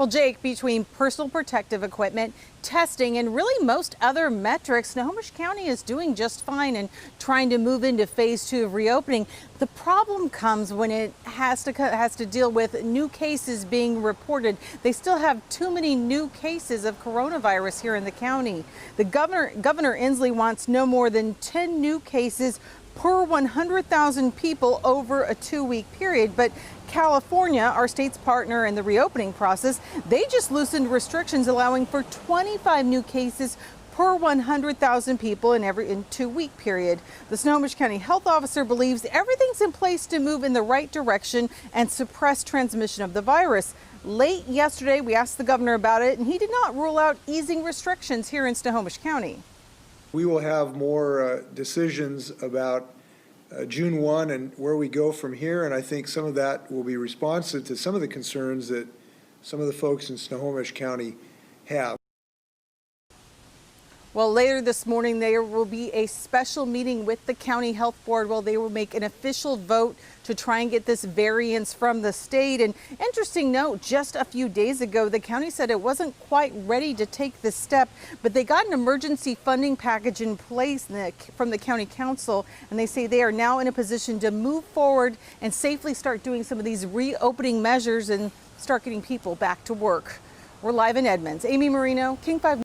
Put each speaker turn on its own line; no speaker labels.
Well, Jake, between personal protective equipment, testing, and really most other metrics, Snohomish County is doing just fine and trying to move into phase 2 of reopening. The problem comes when it has to deal with new cases being reported. They still have too many new cases of coronavirus here in the county. The Governor Inslee wants no more than 10 new cases per 100,000 people over a 2-week period. But California, our state's partner in the reopening process, they just loosened restrictions allowing for 25 new cases per 100,000 people in 2-week period. The Snohomish County health officer believes everything's in place to move in the right direction and suppress transmission of the virus. Late yesterday, we asked the governor about it, and he did not rule out easing restrictions here in Snohomish County.
We will have more decisions about June 1 and where we go from here, and I think some of that will be responsive to some of the concerns that some of the folks in Snohomish County have.
Well, later this morning, there will be a special meeting with the county health board where they will make an official vote to try and get this variance from the state. And interesting note, just a few days ago, the county said it wasn't quite ready to take this step, but they got an emergency funding package in place from the county council, and they say they are now in a position to move forward and safely start doing some of these reopening measures and start getting people back to work. We're live in Edmonds. Amy Marino, King 5.